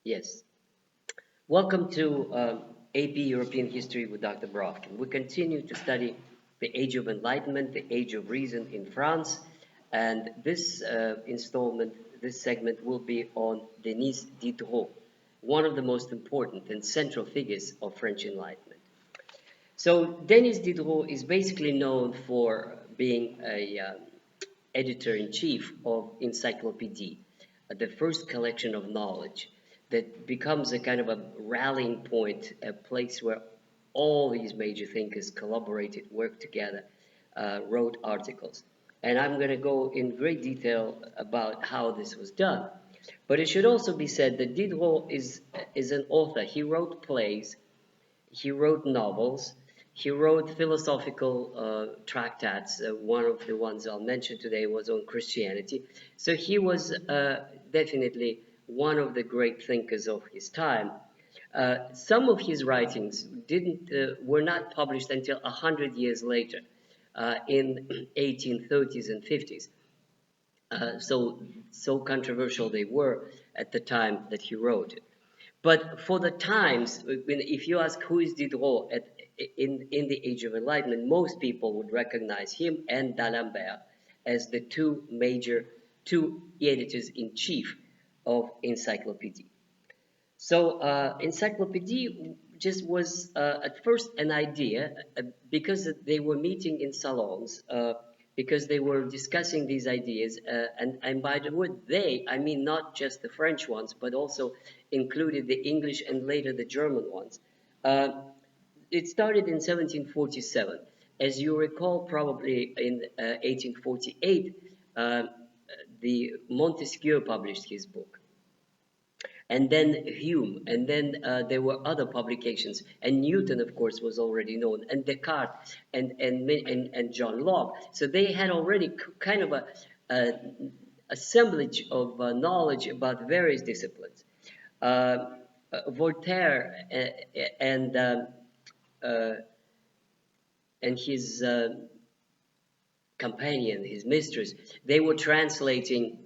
Yes. Welcome to AP European History with Dr. Brovkin. We continue to study the Age of Enlightenment, the Age of Reason in France, and this installment, this segment will be on Denis Diderot, one of the most important and central figures of French Enlightenment. So Denis Diderot is basically known for being a editor-in-chief of Encyclopedie, the first collection of knowledge that becomes a kind of a rallying point, a place where all these major thinkers collaborated, worked together, wrote articles. And I'm going to go in great detail about how this was done. But it should also be said that Diderot is an author. He wrote plays, he wrote novels, he wrote philosophical tractates. One of the ones I'll mention today was on Christianity. So he was definitely one of the great thinkers of his time. Some of his writings were not published until 100 years later, in 1830s and 50s. So controversial they were at the time that he wrote it. But for the times, if you ask who is Diderot in the Age of Enlightenment, most people would recognize him and D'Alembert as the two editors-in-chief of Encyclopedie. So Encyclopedie just was at first an idea because they were meeting in salons, because they were discussing these ideas. And by the word they, I mean not just the French ones, but also included the English and later the German ones. It started in 1747. As you recall, probably in 1848, the Montesquieu published his book, and then Hume, and then there were other publications, and Newton, of course, was already known, and Descartes, and John Locke. So they had already kind of a assemblage of knowledge about various disciplines. Voltaire and uh, and his companion, his mistress, they were translating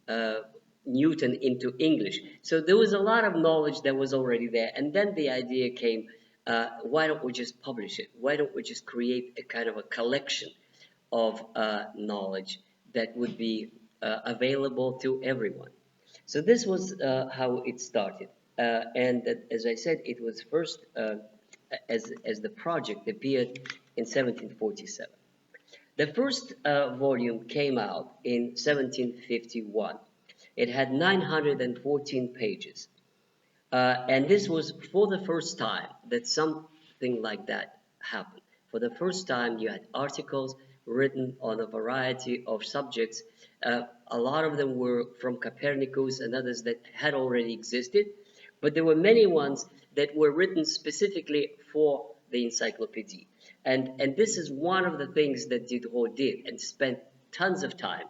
uh, Newton into English. So there was a lot of knowledge that was already there. And then the idea came, why don't we just publish it? Why don't we just create a kind of a collection of knowledge that would be available to everyone? So this was how it started. And as I said, it was first, as the project appeared in 1747. The first volume came out in 1751. It had 914 pages. And this was for the first time that something like that happened. For the first time, you had articles written on a variety of subjects. A lot of them were from Copernicus and others that had already existed, but there were many ones that were written specifically for the encyclopedia. And this is one of the things that Diderot did and spent tons of time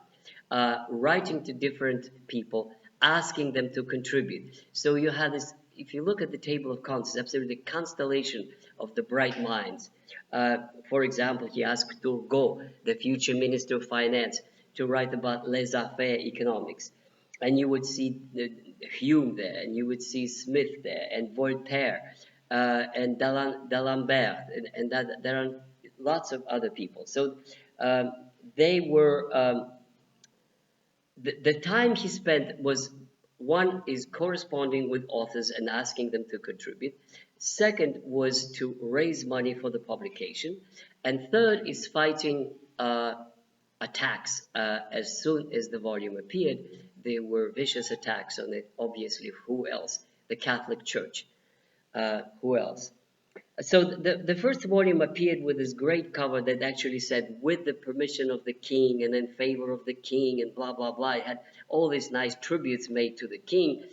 writing to different people, asking them to contribute. So you have this, if you look at the table of contents, absolutely the constellation of the bright minds. For example, he asked Turgot, the future Minister of Finance, to write about laissez-faire economics. And you would see Hume there, and you would see Smith there, and Voltaire, and D'Alembert, and there are lots of other people. So they were... the time he spent was, one is corresponding with authors and asking them to contribute. Second was to raise money for the publication. And third is fighting attacks. As soon as the volume appeared, there were vicious attacks on it. Obviously, who else? The Catholic Church. Who else? So the first volume appeared with this great cover that actually said, with the permission of the king and in favor of the king and blah, blah, blah. It had all these nice tributes made to the king,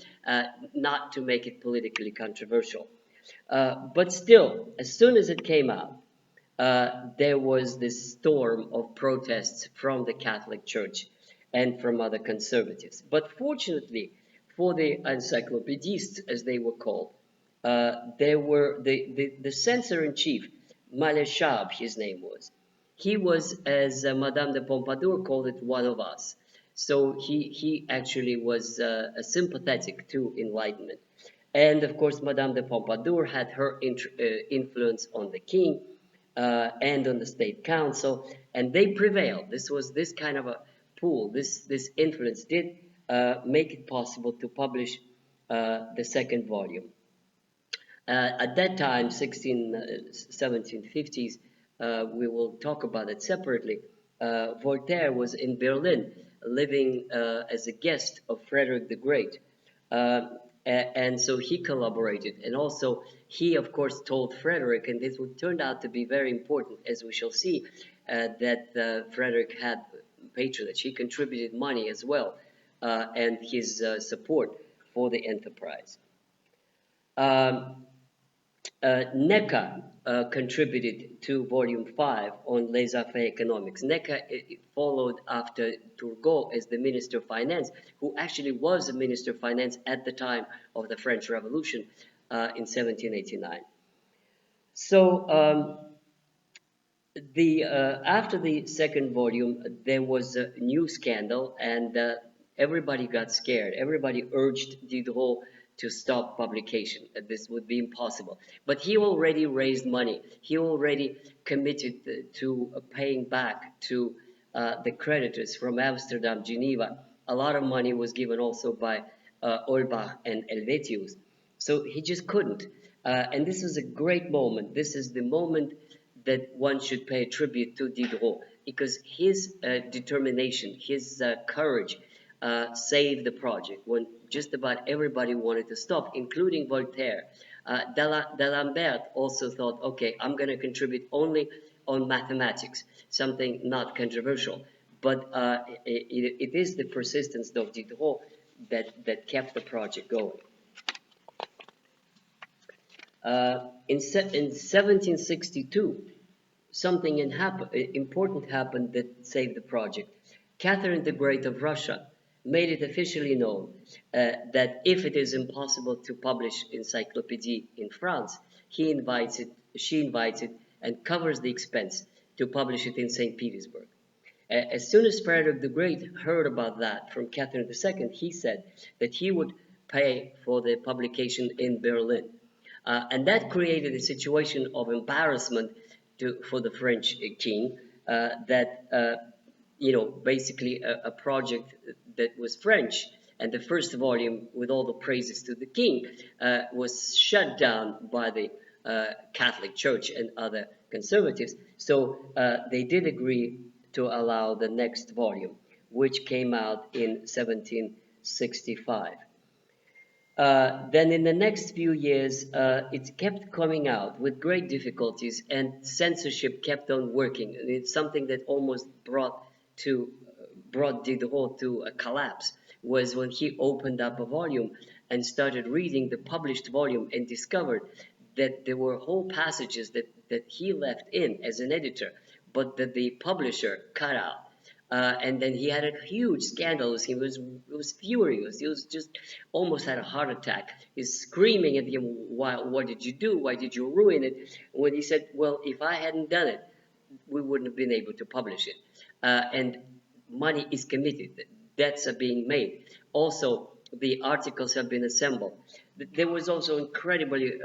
not to make it politically controversial. But still, as soon as it came out, there was this storm of protests from the Catholic Church and from other conservatives. But fortunately for the encyclopedists, as they were called, there were the censor-in-chief, Maleshab, his name was. He was, as Madame de Pompadour called it, one of us. So he actually was sympathetic to Enlightenment. And of course, Madame de Pompadour had her influence on the king and on the state council, and they prevailed. This was this kind of a pull. This influence did make it possible to publish the second volume. At that time, 1750s, we will talk about it separately. Voltaire was in Berlin, living as a guest of Frederick the Great. And so he collaborated. And also, he, of course, told Frederick, and this would turn out to be very important, as we shall see, that Frederick had patronage. He contributed money as well, and his support for the enterprise. Um, Necker contributed to volume 5 on laissez-faire economics. Necker followed after Turgot as the Minister of Finance, who actually was the Minister of Finance at the time of the French Revolution in 1789. So after the second volume, there was a new scandal, and everybody got scared. Everybody urged Diderot to stop publication. This would be impossible. But he already raised money. He already committed to paying back to the creditors from Amsterdam, Geneva. A lot of money was given also by Olbach and Helvetius. So he just couldn't. And this is a great moment. This is the moment that one should pay tribute to Diderot, because his determination, his courage saved the project when just about everybody wanted to stop, including Voltaire. D'Alembert also thought, okay, I'm going to contribute only on mathematics, something not controversial. But it is the persistence of Diderot that kept the project going. In 1762, something important happened that saved the project. Catherine the Great of Russia made it officially known that if it is impossible to publish Encyclopedie in France, she invites it and covers the expense to publish it in St. Petersburg. As soon as Frederick the Great heard about that from Catherine II, he said that he would pay for the publication in Berlin. And that created a situation of embarrassment for the French king, basically a project that was French, and the first volume, with all the praises to the king, was shut down by the Catholic Church and other conservatives. So they did agree to allow the next volume, which came out in 1765. Then in the next few years, it kept coming out with great difficulties, and censorship kept on working. And it's something that almost brought Diderot to a collapse, was when he opened up a volume and started reading the published volume and discovered that there were whole passages that he left in as an editor, but that the publisher cut out. And then he had a huge scandal. He was furious. He was just almost had a heart attack. He's screaming at him, what did you do? Why did you ruin it? When he said, well, if I hadn't done it, we wouldn't have been able to publish it. And money is committed. Debts are being made. Also, the articles have been assembled. There was also incredibly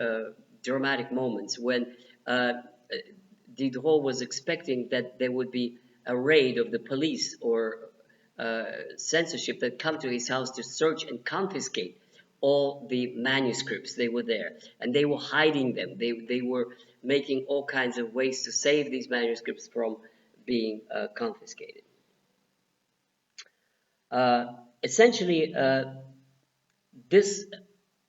dramatic moments when Diderot was expecting that there would be a raid of the police or censorship that come to his house to search and confiscate all the manuscripts. They were there, and they were hiding them. They were making all kinds of ways to save these manuscripts from being confiscated. Essentially, this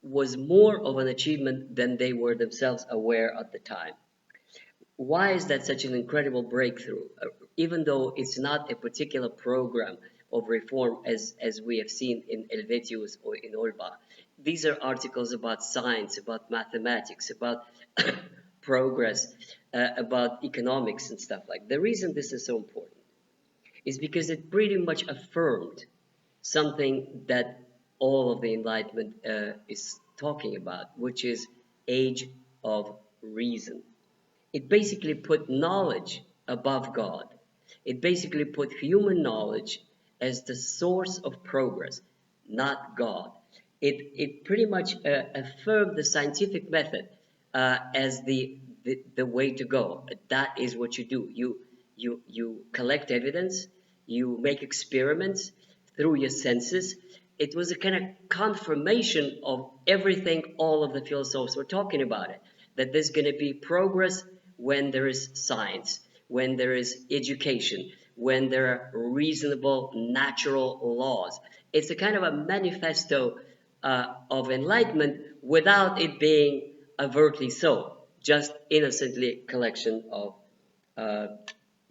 was more of an achievement than they were themselves aware at the time. Why is that such an incredible breakthrough? Even though it's not a particular program of reform as we have seen in Helvetius or in Olbach. These are articles about science, about mathematics, about progress, about economics and stuff like that. The reason this is so important is because it pretty much affirmed something that all of the Enlightenment is talking about, which is age of reason. It basically put knowledge above God. It basically put human knowledge as the source of progress, not God. It pretty much affirmed the scientific method as the way to go. That is what you do. You collect evidence, you make experiments through your senses. It was a kind of confirmation of everything all of the philosophers were talking about it, that there's going to be progress when there is science, when there is education, when there are reasonable natural laws. It's a kind of a manifesto of enlightenment without it being overtly so, just innocently collection of uh,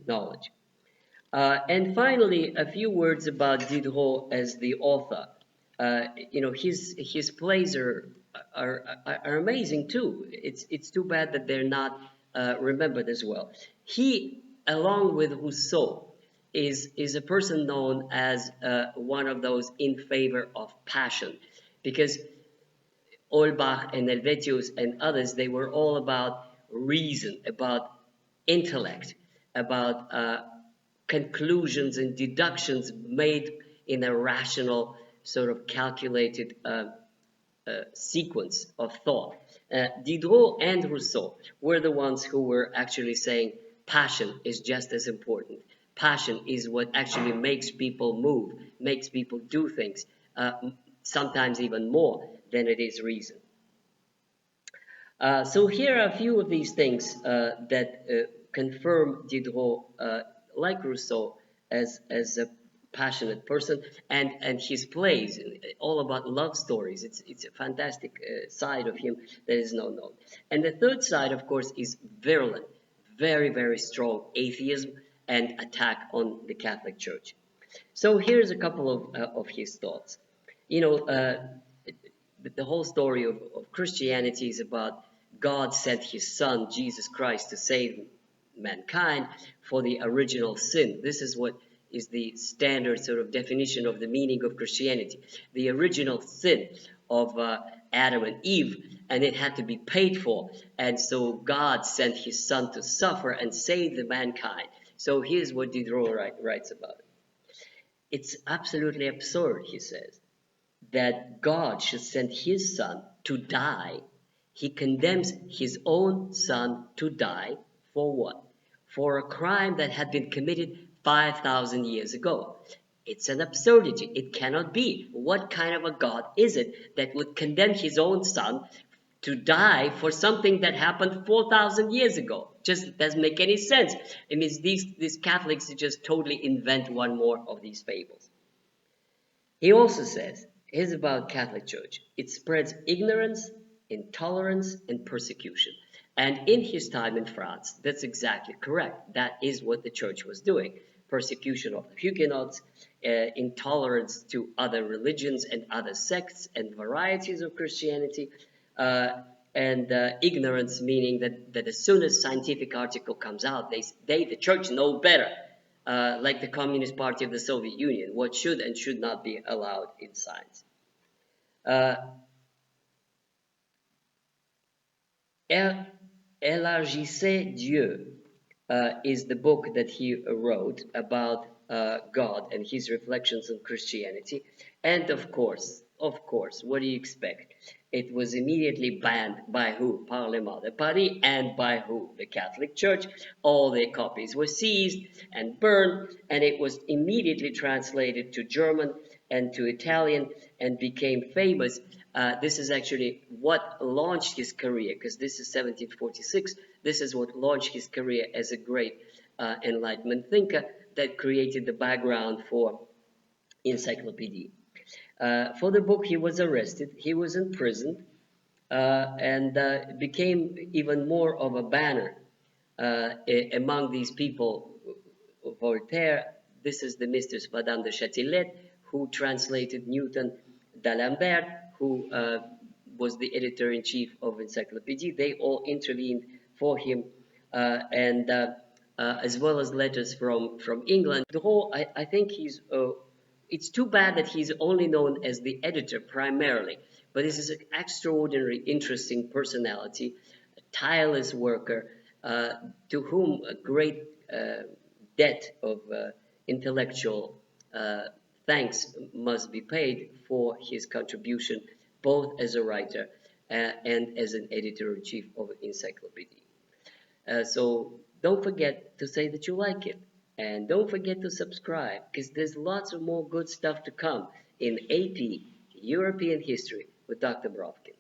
knowledge. And finally, a few words about Diderot as the author. His plays are amazing too. It's too bad that they're not remembered as well. He, along with Rousseau, is a person known as one of those in favor of passion, because Olbach and Helvetius and others, they were all about reason, about intellect, about conclusions and deductions made in a rational, sort of calculated sequence of thought. Diderot and Rousseau were the ones who were actually saying passion is just as important. Passion is what actually makes people move, makes people do things, sometimes even more than it is reason. So here are a few of these things that confirm Diderot, like Rousseau, as a passionate person, and his plays, all about love stories. It's a fantastic side of him that is not known. And the third side, of course, is virulent, very, very strong atheism and attack on the Catholic Church. So here's a couple of his thoughts. You know, the whole story of Christianity is about God sent his son, Jesus Christ, to save mankind for the original sin. This is what is the standard sort of definition of the meaning of Christianity. The original sin of Adam and Eve, and it had to be paid for. And so God sent his son to suffer and save the mankind. So here's what Diderot writes about it. It's absolutely absurd, he says, that God should send his son to die. He condemns his own son to die for what? For a crime that had been committed 5,000 years ago. It's an absurdity. It cannot be. What kind of a God is it that would condemn his own son to die for something that happened 4,000 years ago? Just doesn't make any sense. It means these Catholics just totally invent one more of these fables. He also says, here's about Catholic Church. It spreads ignorance, intolerance, and persecution. And in his time in France, that's exactly correct. That is what the church was doing. Persecution of the Huguenots, intolerance to other religions and other sects and varieties of Christianity, and ignorance, meaning that as soon as scientific article comes out, the church know better. Like the Communist Party of the Soviet Union, what should and should not be allowed in science. Élargissez Dieu is the book that he wrote about God and his reflections on Christianity. And of course, what do you expect? It was immediately banned by who? Parlement de Paris, and by who? The Catholic Church. All their copies were seized and burned, and it was immediately translated to German and to Italian and became famous. This is actually what launched his career, because this is 1746. This is what launched his career as a great Enlightenment thinker that created the background for Encyclopedie. For the book, he was arrested, he was imprisoned, and became even more of a banner among these people. Voltaire, this is the Mistress Madame de Châtelet, who translated Newton, d'Alembert, who was the editor-in-chief of Encyclopedie. They all intervened for him, and as well as letters from England. The whole, I think it's too bad that he's only known as the editor primarily, but this is an extraordinary, interesting personality, a tireless worker, to whom a great debt of intellectual thanks must be paid for his contribution both as a writer and as an editor-in-chief of Encyclopedie. So don't forget to say that you like it. And don't forget to subscribe because there's lots of more good stuff to come in AP European History with Dr. Brovkin.